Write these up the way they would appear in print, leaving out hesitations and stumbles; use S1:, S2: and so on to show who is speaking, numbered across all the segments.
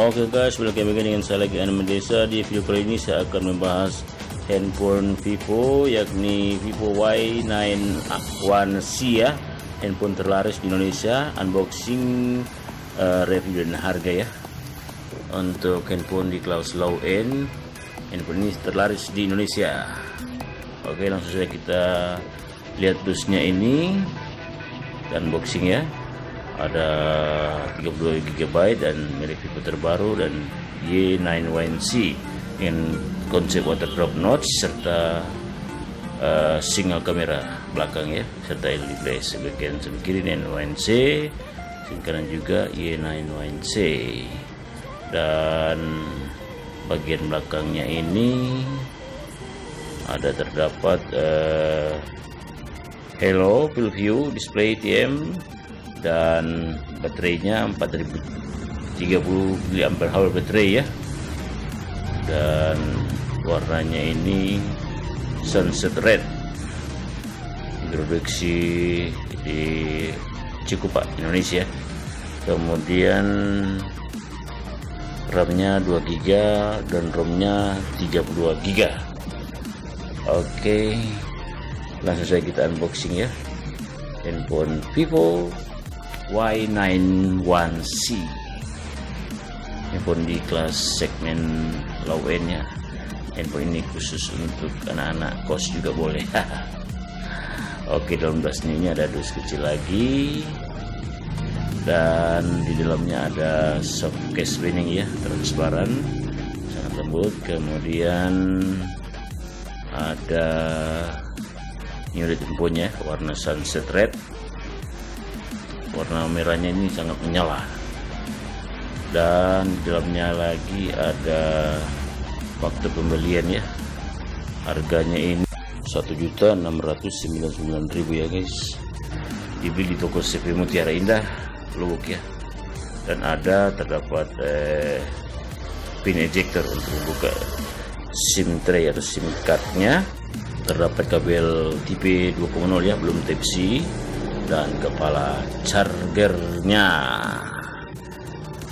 S1: Oke guys, balik lagi dengan saya lagi Anime Desa. Di video kali ini saya akan membahas handphone Vivo, yakni Vivo Y91C ya, handphone terlaris di Indonesia. Unboxing, review dan harga ya. Untuk handphone di kelas low end, handphone ini terlaris di Indonesia. Oke, langsung saja kita lihat dusnya ini dan unboxing ya. Ada 32 GB dan merek Vivo terbaru dan Y91C dengan konsep waterproof notch serta single kamera belakang ya, serta LED flash. Bagian sebelah kiri Y91C, sebelah kanan juga Y91C, dan bagian belakangnya ini ada terdapat Hello Full View Display ATM dan baterainya 4030 mAh baterai ya, dan warnanya ini sunset red, produksi di Cikupa, Indonesia. Kemudian RAM-nya 2 GB dan ROM-nya 32 GB. Oke, langsung saja kita unboxing ya handphone Vivo Y91C, handphone di kelas segmen low end ya. Handphone ini khusus untuk anak-anak kos juga boleh. Oke, dalam dasnya ini ada dus kecil lagi, dan di dalamnya ada soft case lining ya, transparan, sangat lembut. Kemudian ada unit handphonenya warna sunset red, warna merahnya ini sangat menyala, dan di dalamnya lagi ada faktur pembelian ya. Harganya ini 1.699.000 ya guys, dibeli di toko CP Mutiara Indah Luwuk ya. Dan ada terdapat pin ejector untuk membuka SIM tray atau SIM cardnya. Terdapat kabel tipe 2.0 ya, belum Type C, dan kepala chargernya.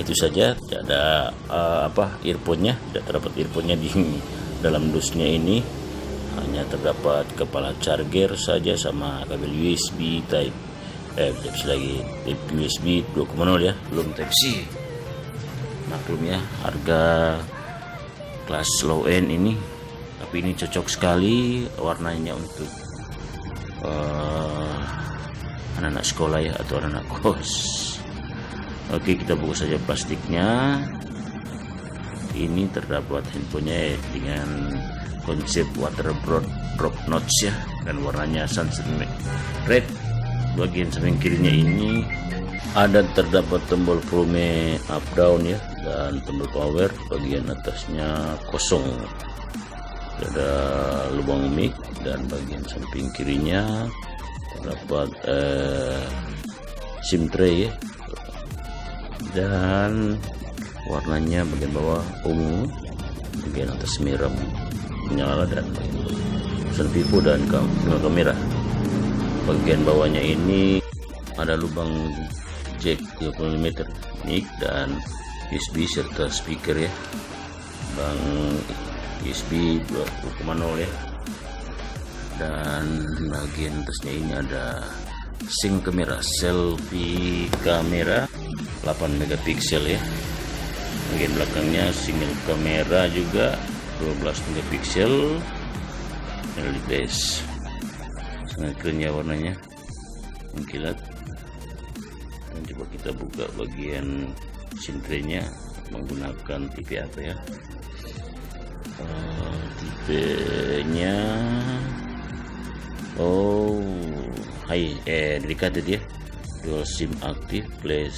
S1: Itu saja, tidak ada earphone-nya, tidak terdapat earphone-nya di dalam dusnya ini. Hanya terdapat kepala charger saja sama kabel USB Type USB 2.0 ya, belum Type C. Maklum ya, harga kelas low end ini, tapi ini cocok sekali warnanya untuk anak-anak sekolah ya, atau anak-anak kos. Oke, kita buka saja plastiknya. Ini terdapat handphonenya dengan konsep waterproof notch ya, dan warnanya sunset red. Bagian samping kirinya ini ada terdapat tombol volume up down ya, dan tombol power. Bagian atasnya kosong, ada lubang mic, dan bagian samping kirinya terdapat SIM tray ya, dan warnanya bagian bawah ungu, bagian atas merah menyala, dan bagian Vivo dan kamera. Bagian bawahnya ini ada lubang jack 30 mm mic dan USB serta speaker ya, bang USB 2.0 ya. Dan bagian atasnya ini ada sync kamera, selfie kamera 8 megapiksel ya. Bagian belakangnya single kamera juga 12 megapiksel, LED flash, sangat keren ya warnanya, mengkilat. Dan coba kita buka bagian SIM tray-nya menggunakan tipe apa ya, tipenya dedicated ya, dual SIM aktif, flash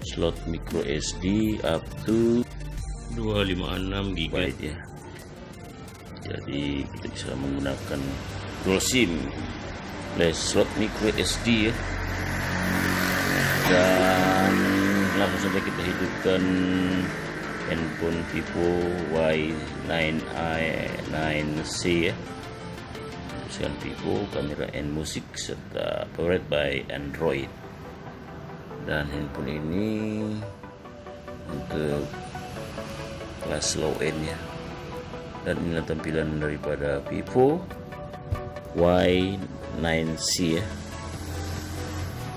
S1: slot micro SD up to 256 GB ya. Jadi kita bisa menggunakan dual SIM, flash slot micro SD ya. Dan langsung saja kita hidupkan handphone Vivo Y91C ya. Tulisan Vivo, kamera and musik, serta powered by Android. Dan handphone ini untuk kelas low end ya. Dan inilah tampilan daripada Vivo Y9C ya.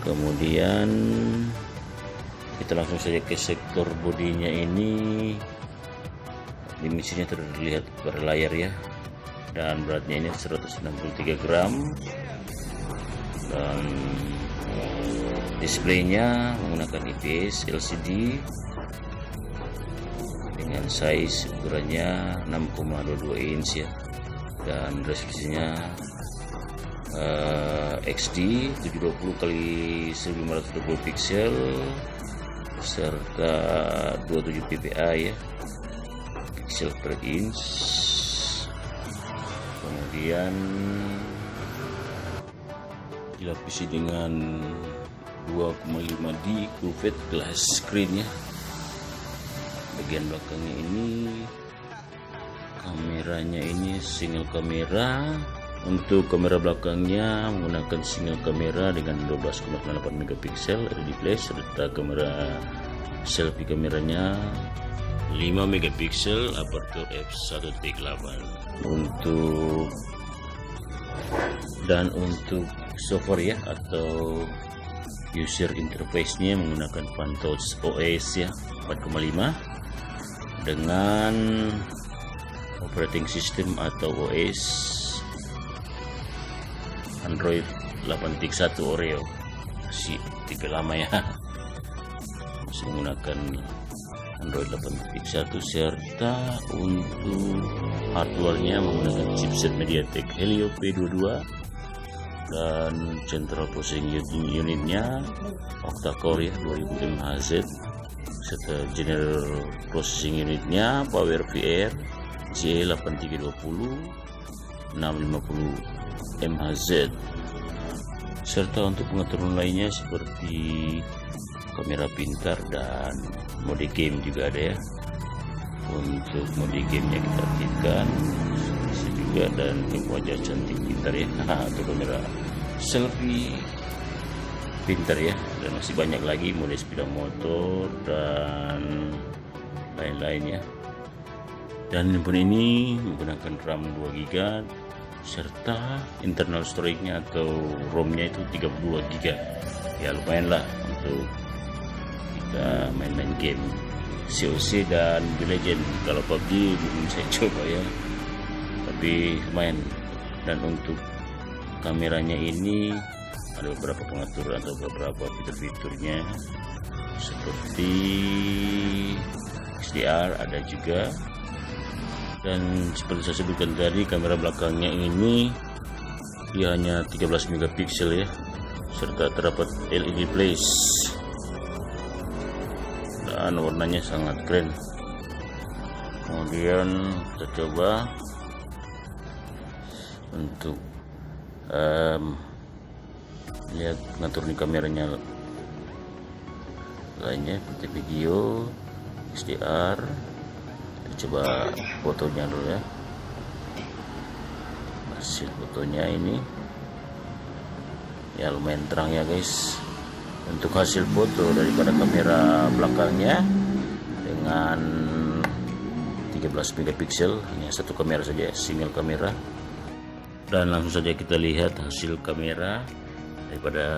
S1: Kemudian kita langsung saja ke sektor bodinya. Ini dimensinya terlihat pada layar ya, dan beratnya ini 163 gram, dan displaynya menggunakan IPS LCD dengan size ukurannya 6,22 inch ya, dan resolusinya XD 720 x 1520 pixel serta 27 ppi ya, pixel per inch. Kemudian dilapisi dengan 2,5D curved glass screen ya. Bagian belakangnya ini kameranya ini single kamera. Untuk kamera belakangnya menggunakan single kamera dengan 12,98 megapiksel LED flash, serta kamera selfie kameranya 5 megapiksel aperture f1.8. Untuk software ya, atau user interface-nya menggunakan PanTouch OS ya 4,5 dengan operating system atau OS Android 8.1 Oreo, masih tipe lama ya, masih menggunakan Android 8.1, serta untuk hardware-nya menggunakan chipset MediaTek Helio P22 dan central processing unit-nya octa-core ya 2000 MHz, serta general processing unit-nya PowerVR J8320 650 MHz, serta untuk pengaturan lainnya seperti kamera pintar dan mode game juga ada ya. Untuk mode gamenya kita aktifkan juga, dan wajah cantik pintar ya atau kamera selfie pintar ya, dan masih banyak lagi mode sepeda motor dan lain-lain ya. Dan handphone ini menggunakan RAM 2 GB serta internal storage-nya atau ROM-nya itu 32 GB ya, lumayan lah untuk kita main-main game COC dan Mobile Legend. Kalau PUBG belum saya coba ya, tapi lumayan. Dan untuk kameranya ini ada beberapa pengaturan atau beberapa fitur-fiturnya seperti HDR ada juga. Dan seperti saya sebutkan tadi, kamera belakangnya ini dia hanya 13 megapiksel ya, serta terdapat LED flash dan warnanya sangat keren. Kemudian kita coba untuk lihat ngatur nih kameranya lainnya seperti video, HDR. Coba fotonya dulu ya, hasil fotonya ini ya lumayan terang ya guys. Untuk hasil foto daripada kamera belakangnya dengan 13 megapiksel, hanya satu kamera saja, single kamera. Dan langsung saja kita lihat hasil kamera daripada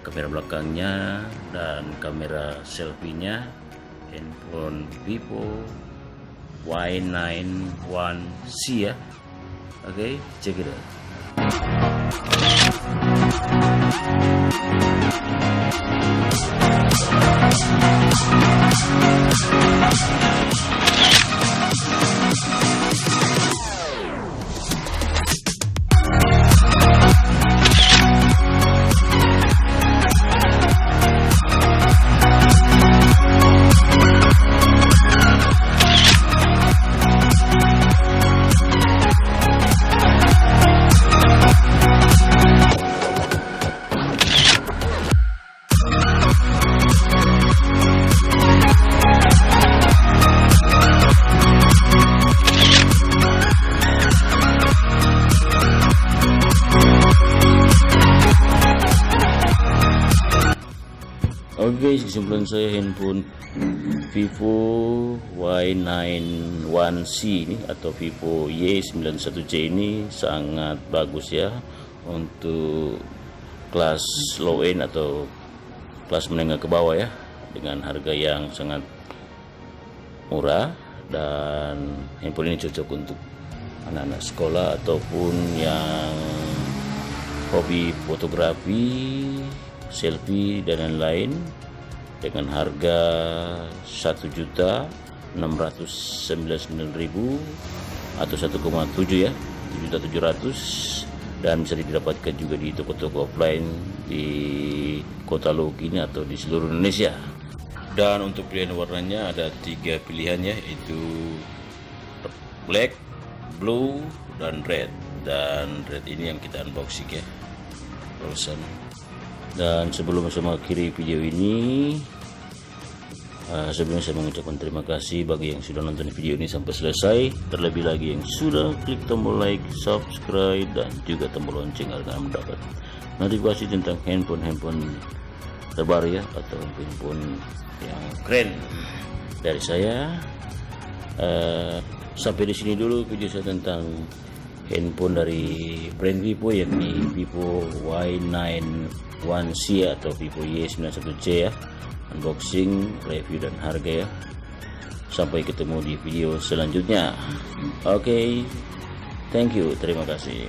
S1: kamera belakangnya dan kamera selfie-nya handphone Vivo Y91C ya. Oke, check it out. Oke, kesimpulan saya handphone Vivo Y91C ini atau Vivo Y91C ini sangat bagus ya untuk kelas low end atau kelas menengah ke bawah ya, dengan harga yang sangat murah, dan handphone ini cocok untuk anak-anak sekolah ataupun yang hobi fotografi, selfie dan lain-lain, dengan harga 1.699.000 atau 1,7 ya, 7.700.000, dan bisa didapatkan juga di toko-toko offline di kota Logi atau di seluruh Indonesia. Dan untuk pilihan warnanya ada 3 pilihan ya, yaitu black, blue, dan red. Dan red ini yang kita unboxing ya barusan. Dan sebelum saya mengakhiri video ini, sebelumnya saya mengucapkan terima kasih bagi yang sudah nonton video ini sampai selesai, terlebih lagi yang sudah klik tombol like, subscribe, dan juga tombol lonceng agar mendapat notifikasi tentang handphone terbaru ya, atau handphone yang keren dari saya. Sampai di sini dulu video saya tentang handphone dari brand Vivo, yakni Vivo Y91C atau Vivo Y91C ya, unboxing, review, dan harga ya. Sampai ketemu di video selanjutnya. Oke, thank you, terima kasih.